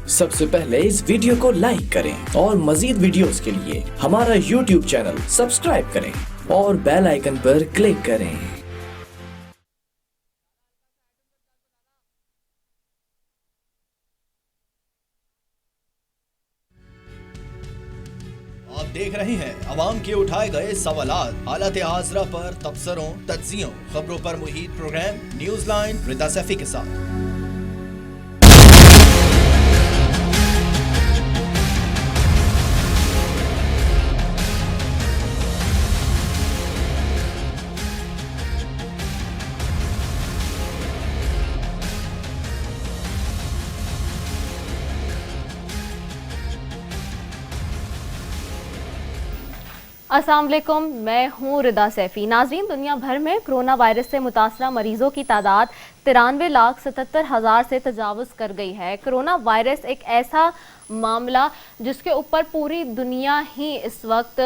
सबसे पहले इस वीडियो को लाइक करें और मजीद वीडियोस के लिए हमारा YouTube चैनल सब्सक्राइब करें और बेल आइकन पर क्लिक करें। आप देख रहे हैं अवाम के उठाए गए सवालात, हालत हाजरा पर तबसरों, तज्जियों, खबरों पर मुहित प्रोग्राम न्यूज लाइन रिदा सैफी के साथ। अस्सलाम वालेकुम, मैं हूँ रिदा सैफी। नाज़रीन, दुनिया भर में कोरोना वायरस से मुतासरा मरीजों की तादाद 93,77,000 से तजावुज़ कर गई है। कोरोना वायरस एक ऐसा मामला जिसके ऊपर पूरी दुनिया ही इस वक्त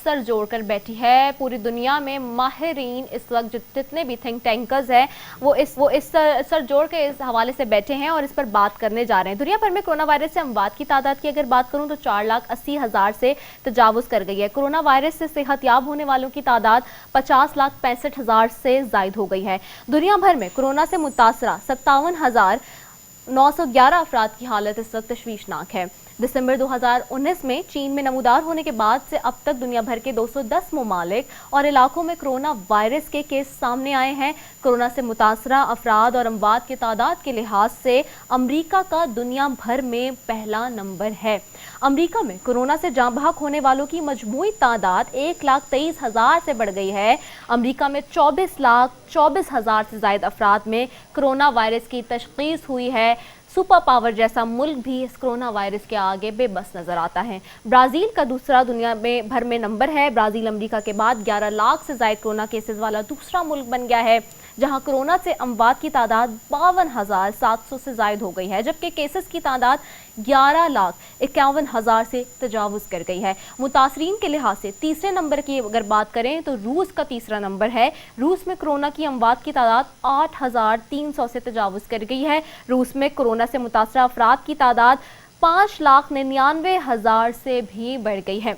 सर जोड़कर बैठी है। पूरी दुनिया में माहिरीन इस वक्त जितने भी थिंक टैंकर्स हैं वो इस सर जोड़ के इस हवाले से बैठे हैं और इस पर बात करने जा रहे हैं। दुनिया भर में कोरोना वायरस से अमवात की तादाद की अगर बात करूं तो 4,80,000 से तजावुज़ कर गई है। कोरोना वायरस से सेहतयाब होने वालों की तादाद 50,65,000 से ज़ायद हो गई है। दुनिया भर में कोरोना से मुतासरा 57,911 अफराद की हालत इस वक्त तशवीशनाक है। दिसंबर 2019 में चीन में नमूदार होने के बाद से अब तक दुनिया भर के 210 ममालिक और इलाकों में कोरोना वायरस के केस सामने आए हैं। कोरोना से मुतासरा अफराद और अमवात की तादाद के लिहाज से अमरीका का दुनिया भर में पहला नंबर है। अमरीका में कोरोना से जाँ बहक होने वालों की मजमूई तादाद 1,23,000 से बढ़ गई है। अमरीका में 24,24,000 से ज़ायद अफराद में कोरोना वायरस की तशख़ीस हुई है। सुपर पावर जैसा मुल्क भी इस कोरोना वायरस के आगे बेबस नजर आता है। ब्राज़ील का दूसरा दुनिया में भर में नंबर है। ब्राज़ील अमेरिका के बाद 11 लाख से ज़ायद कोरोना केसेस वाला दूसरा मुल्क बन गया है, जहां कोरोना से अमवात की तादाद 52,700 से ज़ायद हो गई है, जबकि केसेस की तादाद 11,51,000 से तजावुज़ कर गई है। मुतासरीन के लिहाज से तीसरे नंबर की अगर बात करें तो रूस का तीसरा नंबर है। रूस में कोरोना की अमवात की तादाद 8,300 से तजावुज़ कर गई है। रूस में कोरोना से मुतासरा अफराद की तादाद 5,99,000 से भी बढ़ गई है।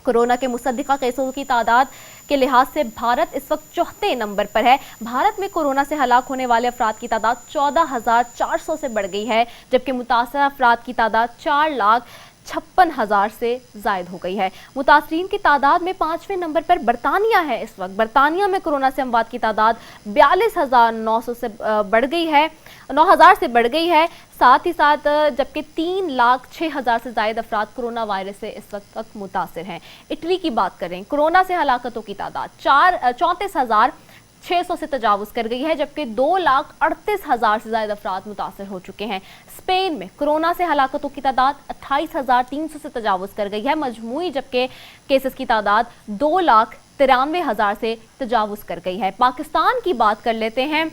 कोरोना के मुसद्दिक़ा केसों की तादाद के लिहाज से भारत इस वक्त चौथे नंबर पर है। भारत में कोरोना से हलाक होने वाले अफराद की तादाद 14,400 से बढ़ गई है, जबकि मुतासरा अफराद की तादाद 4,56,000 से ज़ायद हो गई है। मुतासरीन की तादाद में 5वें नंबर पर बरतानिया है। इस वक्त बरतानिया में कोरोना से अमवात की तादाद 42,900 से बढ़ गई है, 9,000 से बढ़ गई है। साथ ही साथ जबकि 3,06,000 से ज़ायद अफराद कोरोना वायरस से इस वक्त तक मुतासर हैं। इटली की बात करें, कोरोना से हलाकतों की तादाद 34,600 से तजावुज़ कर गई है, जबकि 2,38,000 से ज़ायद अफराद मुतासर हो चुके हैं। स्पेन में कोरोना से हलाकतों की तादाद 28,300 से तजावुज़ कर गई है मजमूई, जबकि केसेस की तादाद 2,93,000 से तजावुज़ कर गई है। पाकिस्तान की बात कर लेते हैं।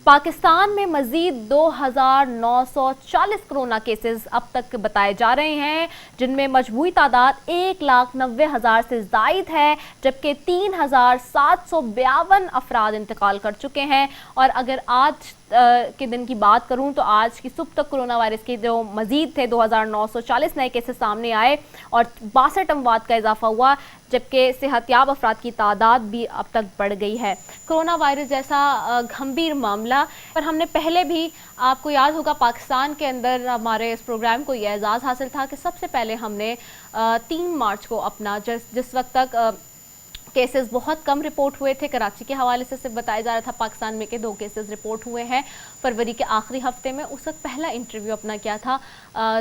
पाकिस्तान में मजीद 2,940 कोरोना केसेस अब तक बताए जा रहे हैं, जिनमें मजमूई तादाद 1,90,000 से ज़ायद है, जबकि 3,752 अफराद इंतकाल कर चुके हैं। और अगर आज के दिन की बात करूं तो आज की सुबह तक कोरोना वायरस के जो मजीद थे 2,940 नए केसेस सामने आए और 62 अमवात का इजाफा हुआ, जबकि सेहतयाब अफराद की तादाद भी अब तक बढ़ गई है। कोरोना वायरस जैसा गंभीर मामला पर हमने पहले भी, आपको याद होगा, पाकिस्तान के अंदर हमारे इस प्रोग्राम को यह एजाज़ हासिल था कि सबसे पहले हमने 3 मार्च को अपना जिस वक्त तक केसेस बहुत कम रिपोर्ट हुए थे, कराची के हवाले से सिर्फ बताया जा रहा था पाकिस्तान में के 2 केसेस रिपोर्ट हुए हैं फरवरी के आखिरी हफ्ते में। उस वक्त पहला इंटरव्यू अपना किया था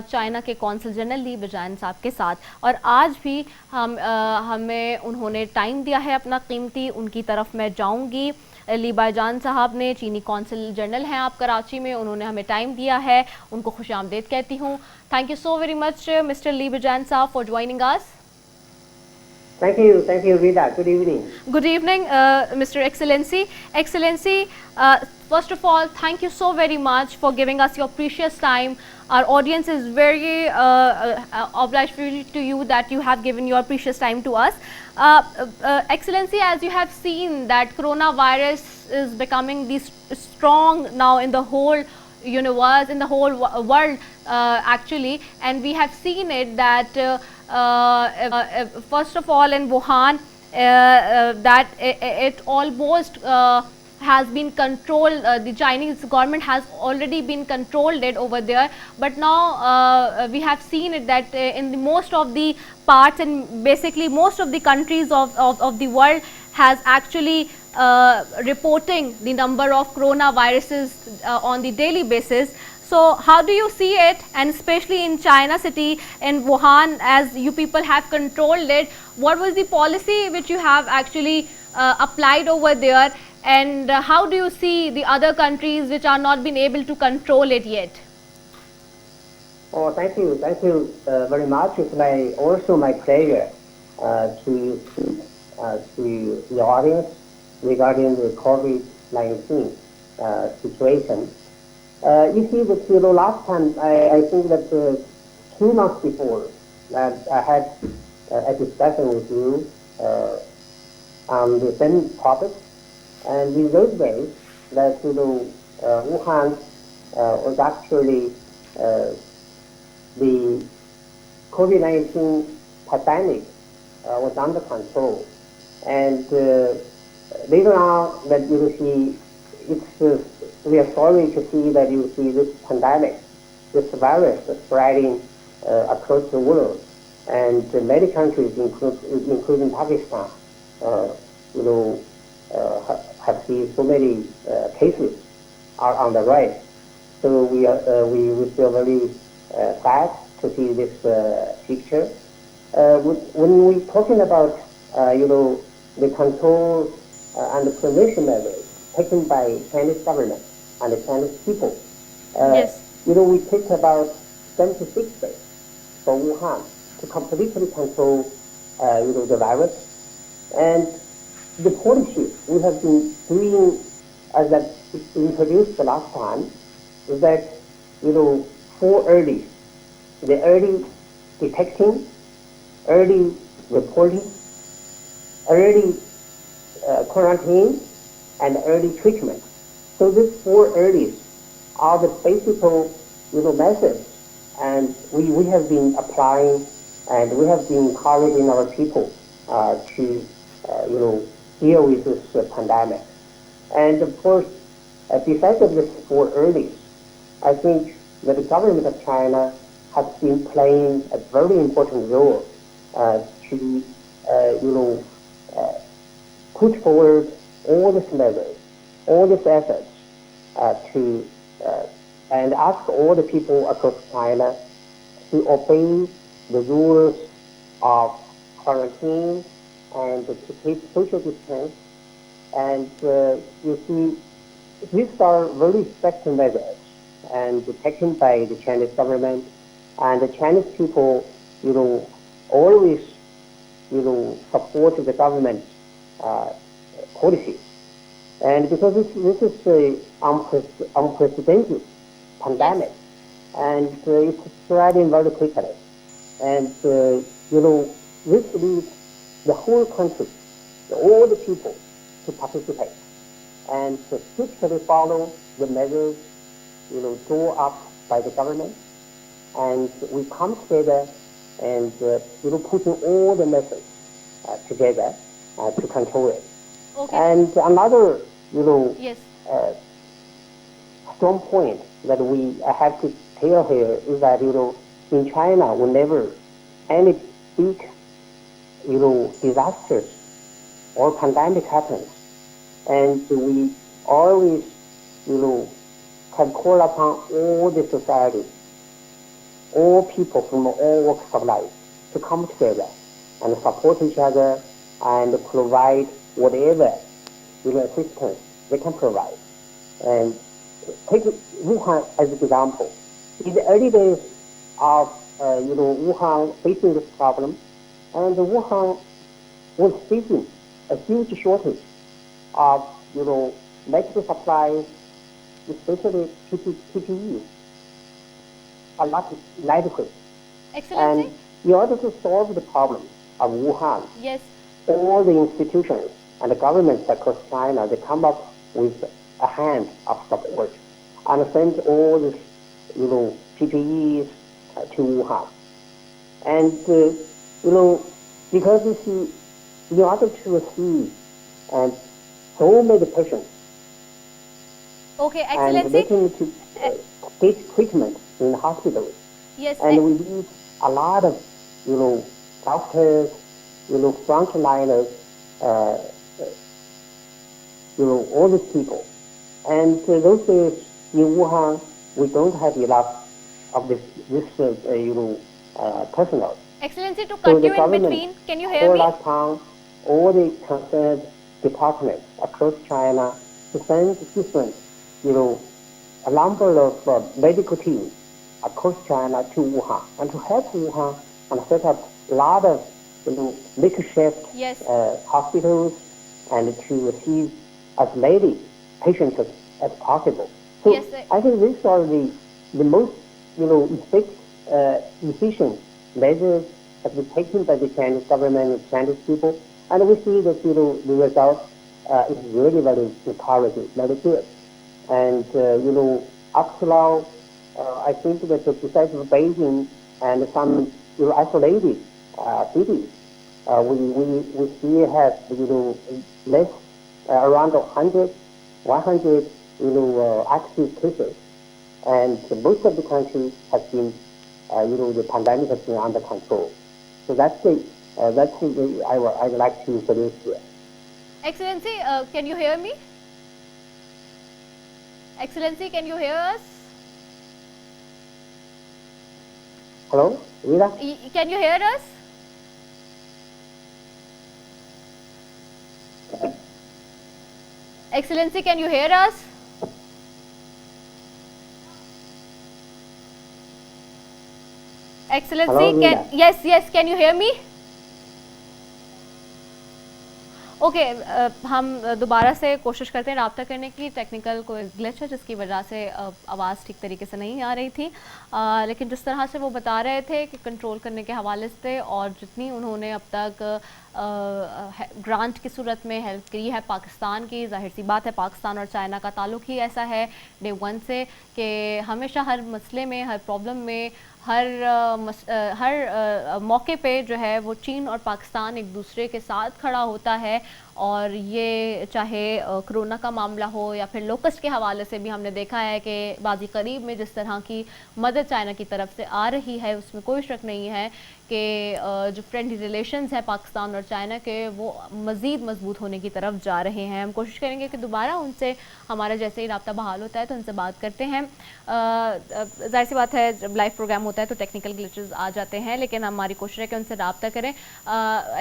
चाइना के कौंसल जनरल ली बजान साहब के साथ, और आज भी हमें उन्होंने टाइम दिया है अपना कीमती। उनकी तरफ मैं जाऊँगी। ली बाइजान साहब ने, चीनी कौंसल जनरल हैं आप कराची में, उन्होंने हमें टाइम दिया है, उनको खुशामदीद कहती हूँ। Thank you so very much mister Li Bijian साहब for joining us. Thank you, Rida. Good evening. Good evening, Mr. Excellency. Excellency, first of all, thank you so very much for giving us your precious time. Our audience is very obliged to you that you have given your precious time to us. Excellency, as you have seen that coronavirus is becoming strong now in the whole universe, in the whole world. actually, and we have seen it that first of all in Wuhan, that it almost has been controlled. The Chinese government has already been controlled it over there, but now we have seen it that in the most of the parts and basically most of the countries of the world has actually reporting the number of coronaviruses on the daily basis. So how do you see it, and especially in China city, in Wuhan, as you people have controlled it, what was the policy which you have actually applied over there, and how do you see the other countries which are not been able to control it yet? Oh, thank you very much. It's also my pleasure to speak to the audience regarding the COVID-19 situation. You see that last time I think that 2 months before that I had a discussion with you on the same topic, and in those days that Wuhan was actually the COVID-19 pandemic was under control, and later on that you see we are sorry to see that you see this pandemic, this virus spreading across the world, and many countries, including Pakistan, have seen so many cases are on the rise. So we feel very sad to see this picture. When we're talking about the control and the prevention measures taken by Chinese government and the Chinese people, Yes. we take about 76 days for Wuhan to completely control the virus. And the policy we have been doing, as I introduced the last time, is that 4 early: the early detecting, early reporting, early quarantine, and early treatment. So these 4 earlies are the basic methods, and we have been applying, and we have been encouraging our people to deal with this pandemic. And of course, besides of these 4 earlies, I think that the government of China has been playing a very important role to put forward all these measures, all these efforts and ask all the people across China to obey the rules of quarantine and to keep social distance. And you see, these are very effective measures and taken by the Chinese government, and the Chinese people, always, support the government policies. And because this is an unprecedented pandemic, and it's spreading very quickly, and this leads the whole country, all the people, to participate and to strictly follow the measures drawn up by the government, and we come together and putting all the methods together to control it. Okay. And another Yes. strong point that I have to tell here is that in China, whenever any big disasters or pandemic happens, and we always can call upon all the society, all people from all walks of life to come together and support each other and provide whatever assistance they can provide. And take Wuhan as an example. In the early days of Wuhan facing this problem, and Wuhan was facing a huge shortage of medical supplies, especially PPE, a lot of inadequate. Excellency. And in order to solve the problem of Wuhan, Yes. all the institutions and the governments across China, they come up with a hand of support and send all this, PPEs to Wuhan. And, because you see, in order to receive so many patients Okay, and Excellency. getting to get treatment in hospitals, Yes. and we need a lot of, doctors, frontliners, all these people. And those days in Wuhan, we don't have enough of this personnel. Excellency, to So cut the you in government between, can you hear called me? upon all the concerned departments across China to send different, a number of medical teams across China to Wuhan and to help Wuhan and set up a lot of, makeshift Yes. hospitals and to receive as many patients as possible. So Yes, I think these are the most, efficient measures that were taken by the Chinese government and Chinese people, and we see that the result is really very encouraging, very good. And up to now, I think that besides Beijing and some isolated cities, we still have less around 100 active cases, and most of the country has been the pandemic has been under control. So that's the I would like to suggest here. Excellency, can you hear me? Excellency, can you hear us? Hello, Rida? Can you hear us? Excellency, can you hear us? Excellency, Hello, Rida. yes, can you hear me? Okay हम दोबारा से कोशिश करते हैं रब्ता करने की। Technical कोई ग्लिच है जिसकी वजह से आवाज़ ठीक तरीके से नहीं आ रही थी, लेकिन जिस तरह से वो बता रहे थे कि कंट्रोल करने के हवाले से और जितनी उन्होंने अब तक ग्रांट की सूरत में हेल्प की है पाकिस्तान की, जाहिर सी बात है पाकिस्तान और चाइना का ताल्लुक ही ऐसा है डे वन से कि हमेशा हर मसले में, हर प्रॉब्लम में, हर मौके पे जो है वो चीन और पाकिस्तान एक दूसरे के साथ खड़ा होता है। और ये चाहे कोरोना का मामला हो या फिर लोकस्ट के हवाले से भी हमने देखा है कि बाजी करीब में जिस तरह की मदद चाइना की तरफ से आ रही है उसमें कोई शक नहीं है कि जो फ्रेंडली रिलेशंस है पाकिस्तान और चाइना के वो मज़ीद मजबूत होने की तरफ जा रहे हैं। हम कोशिश करेंगे कि दोबारा उनसे हमारा जैसे ही रब्ता बहाल होता है तो उनसे बात करते हैं। जाहिर सी बात है जब लाइव प्रोग्राम होता है तो टेक्निकल ग्लिचेस आ जाते हैं, लेकिन हमारी कोशिश है कि उनसे रब्ता करें।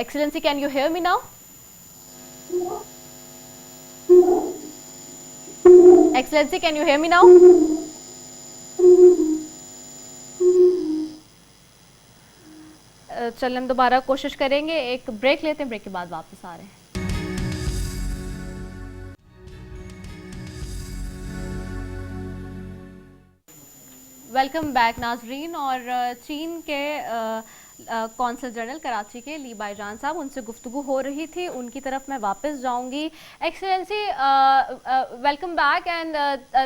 Excellency, can you hear me now? Excellency, can you hear me now? चलें हम दोबारा कोशिश करेंगे, एक ब्रेक लेते हैं, ब्रेक के बाद वापस आ रहे हैं। वेलकम बैक नाजरीन। और चीन के कौंसल जनरल कराची के ली बाईजान साहब, उनसे गुफ्तगू हो रही थी, उनकी तरफ मैं वापस जाऊंगी। Excellency, welcome back and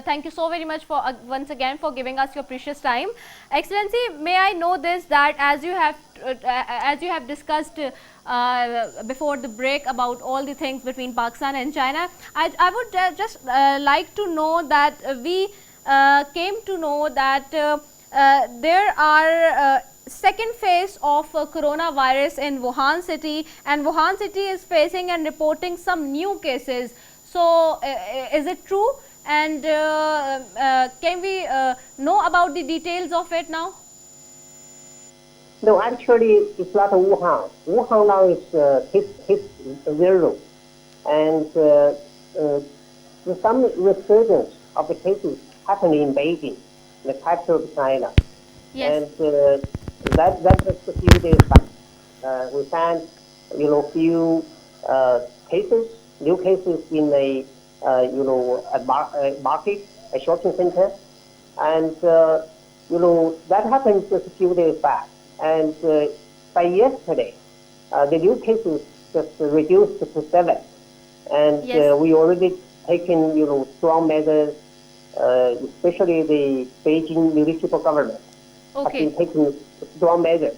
thank you so very much for once again for giving us your precious time. Excellency, may I know this that as you have discussed before the break about all the things between Pakistan and China, I would just like to know that we came to know that there are second phase of coronavirus in Wuhan city, and Wuhan city is facing and reporting some new cases. So is it true, and can we know about the details of it now? No, actually it's not Wuhan. Wuhan now is hit zero, and there's some resurgence of the cases happening in Beijing, the capital of China. Yes. And that just a few days back, we found few cases, new cases in a market, a shopping center, and that happened just a few days back. And by yesterday, the new cases just reduced to 7, and Yes. we already taken strong measures especially the Beijing municipal government, have Okay. been taking strong measures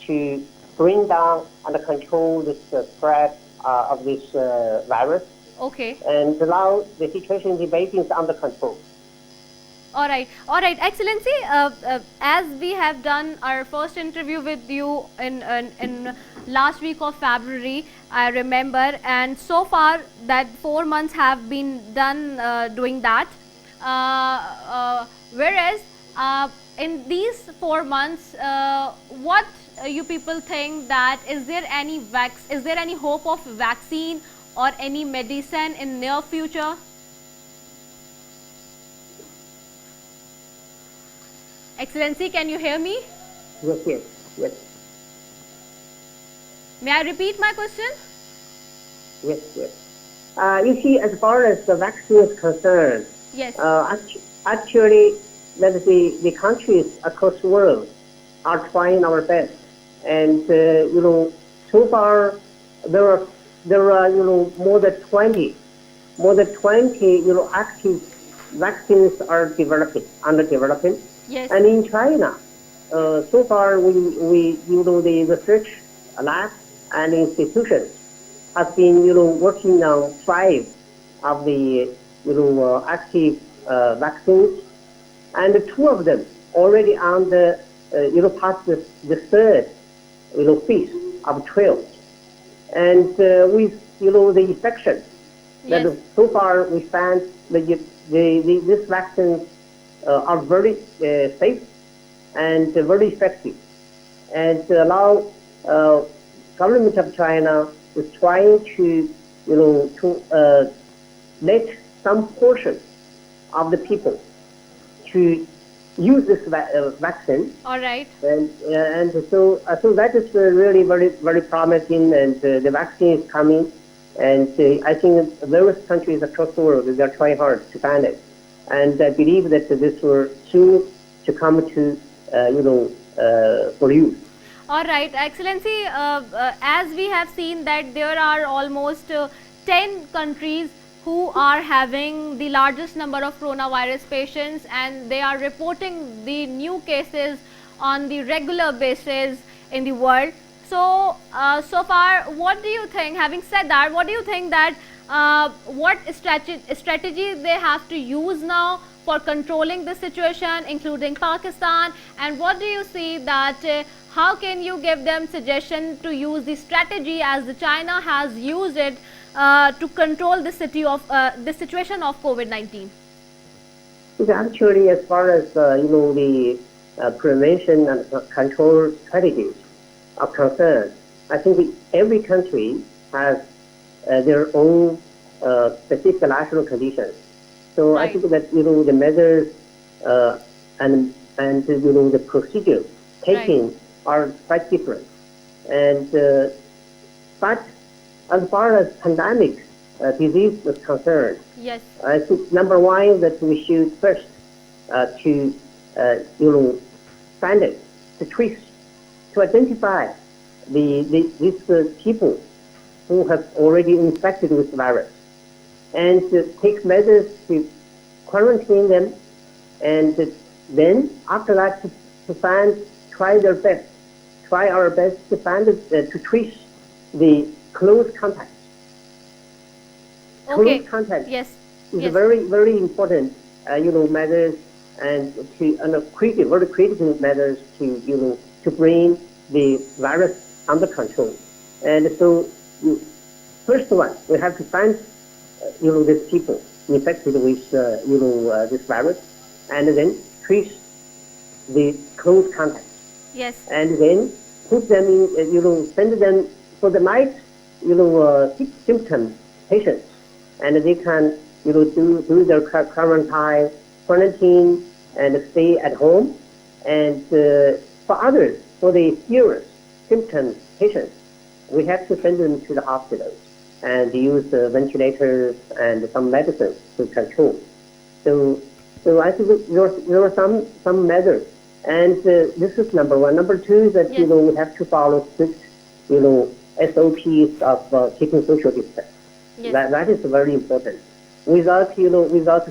to bring down and control this spread of this virus. Okay. And now the situation in Beijing is under control. All right, Excellency. As we have done our first interview with you in last week of February, I remember, and so far that 4 months have been done doing that. Whereas in these 4 months, what you people think that is there any hope of vaccine or any medicine in near future? Excellency, can you hear me? Yes. May I repeat my question? Yes. You see, as far as the vaccine is concerned, Yes. Actually, let us say the countries across the world are trying our best, and so far there are more than 20 active vaccines are under development. Yes. And in China, so far we the research labs and institutions have been working on 5 of the active vaccines, and 2 of them already on the past the third phase of trials. And with the infection that Yes. so far we found that this vaccines are very safe and very effective, and now government of China is trying to let some portion of the people to use this vaccine. All right. And so that is really very promising, and the vaccine is coming, and I think various countries across the world they are trying hard to find it, and I believe that this will soon to come to for use. All right, Excellency. As we have seen that there are almost 10 countries who are having the largest number of coronavirus patients, and they are reporting the new cases on the regular basis in the world. So, so far, what do you think? Having said that, what do you think that what strategies they have to use now for controlling the situation, including Pakistan? And what do you see that how can you give them suggestion to use the strategy as the China has used it to control the situation of COVID-19? Actually, as far as the prevention and control strategies are concerned, I think every country has their own specific national conditions. So Right. I think that the measures and the procedures taken are quite different. And but as far as pandemic disease is concerned, Yes. I think number one that we should first to find it, to trace, to identify these people who have already infected with the virus, and to take measures to quarantine them, and then after that try our best to find to trace the close contacts. Okay. Close contact Yes. is Yes. very important, measures, and very critical measures to bring the virus under control. And so, first one, we have to find these people infected with this virus, and then trace the close contacts, Yes. and then put them in, send them for the night, symptom patients, and they can, do their quarantine and stay at home. And for others, for the serious symptom patients, we have to send them to the hospitals and use ventilators and some medicines to control. So I think there are some measures, and this is number one. Number two is that Yes. we have to follow strict SOPs of keeping social distance. Yes. That is very important. Without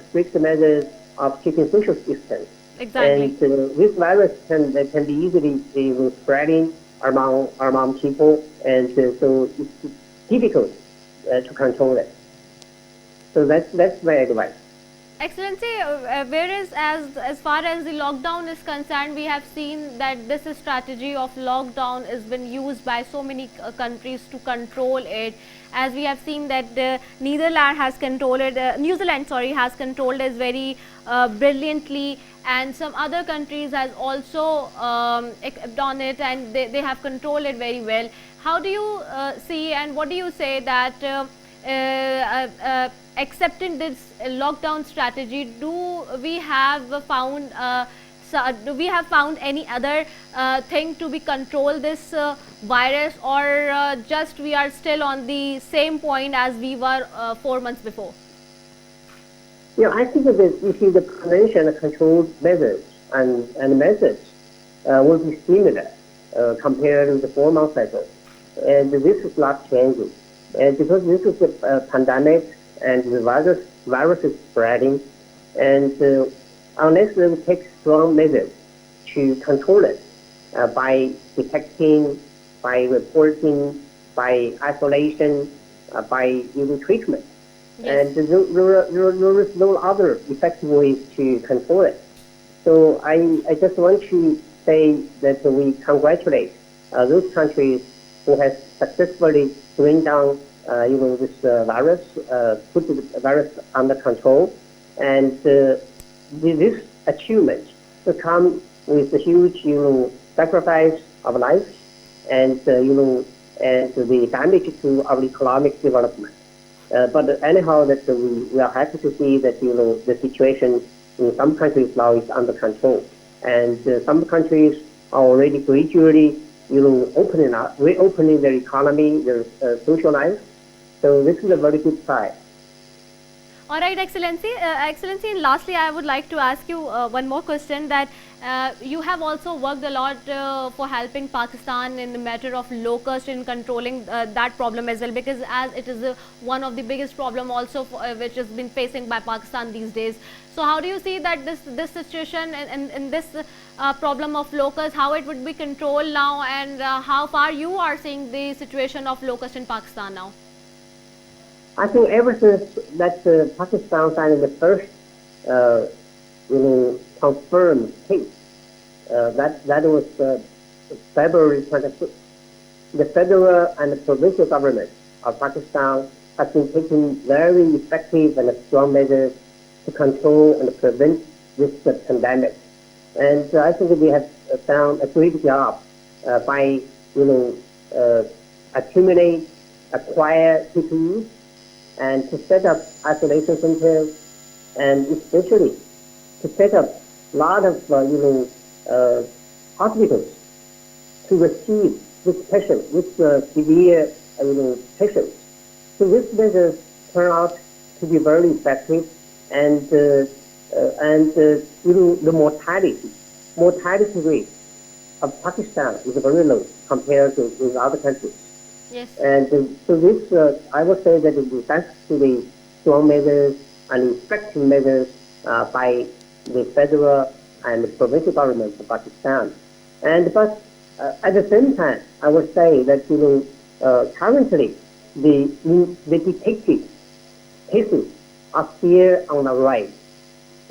strict measures, of keeping social distance. Exactly. And this virus can be easily spreading among people, and so it's difficult to control it. So that's my advice. Excellency, whereas as far as the lockdown is concerned, we have seen that this strategy of lockdown has been used by so many countries to control it. As we have seen that Netherlands has controlled it, New Zealand, sorry, has controlled it very brilliantly, and some other countries has also done it, and they have controlled it very well. How do you see, and what do you say that accepting this lockdown strategy, do we have found any other thing to be control this virus, or just we are still on the same point as we were 4 months before? I think that the prevention and control methods and methods will be similar compared to the 4 months ago, and this is not changing. And because this is a pandemic and the virus is spreading, and unless we take strong measures to control it by detecting, by reporting, by isolation, by using treatment, and there is no other effective ways to control it. So I just want to say that we congratulate those countries who have successfully bring down this virus, put the virus under control, and this achievement will come with a huge sacrifice of life, and and the damage to our economic development. But anyhow, that we are happy to see that the situation in some countries now is under control, and some countries are already gradually reopening their economy, their social life. So this is a very good sign. All right, Excellency. Excellency, and lastly, I would like to ask you one more question, that you have also worked a lot for helping Pakistan in the matter of locusts, in controlling that problem as well, because as it is one of the biggest problem also which has been facing by Pakistan these days. So how do you see that this situation and this problem of locusts, how it would be controlled now, and how far you are seeing the situation of locusts in Pakistan now? I think ever since that Pakistan signed the first, confirmed case, that was February 26th, the federal and the provincial government of Pakistan has been taking very effective and strong measures to control and prevent this pandemic. And I think we have done a great job by, acquire PPE, and to set up isolation centers, and especially to set up a lot of hospitals to receive this patient, this severe patients. So these measures turn out to be very effective, and the mortality rate of Pakistan is very low compared to with other countries. Yes. And so this, I would say that it is thanks to the strong measures and effective measures by the federal and provincial governments of Pakistan. But at the same time, I would say that currently the detected cases are still on the rise,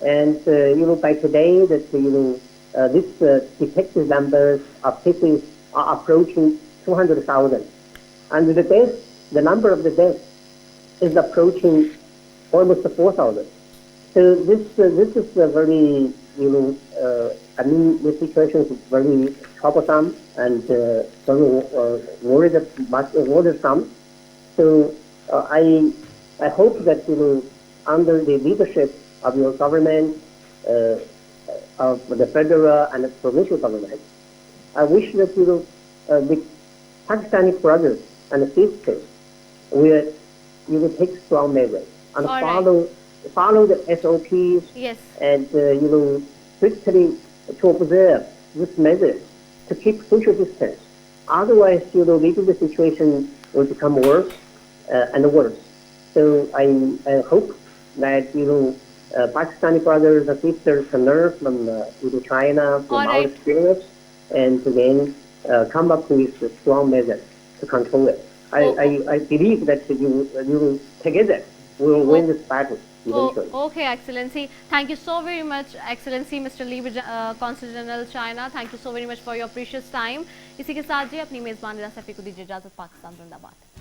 and by today that this detected numbers of cases are approaching 200,000. And the number of the deaths is approaching almost 4,000. So this is a very, the situation is very troublesome and very worrisome. So I hope that under the leadership of your government, of the federal and the provincial government, I wish that the Pakistani brothers and sisters will take strong measures and follow the SOPs. Yes. And strictly to observe these measures to keep social distance. Otherwise, maybe the situation will become worse and worse. So I hope that Pakistani brothers and sisters can learn from China, from All our right. experience, and to then come up with a strong measure to control it. I believe that you together will win this battle eventually. Okay, Excellency. Thank you so very much, Excellency Mr. Lee, Consul General China. Thank you so very much for your precious time. इसी के साथ जी अपनी मेजबान रिदा सैफी को दीजिए इजाजत। पाकिस्तान जिंदाबाद।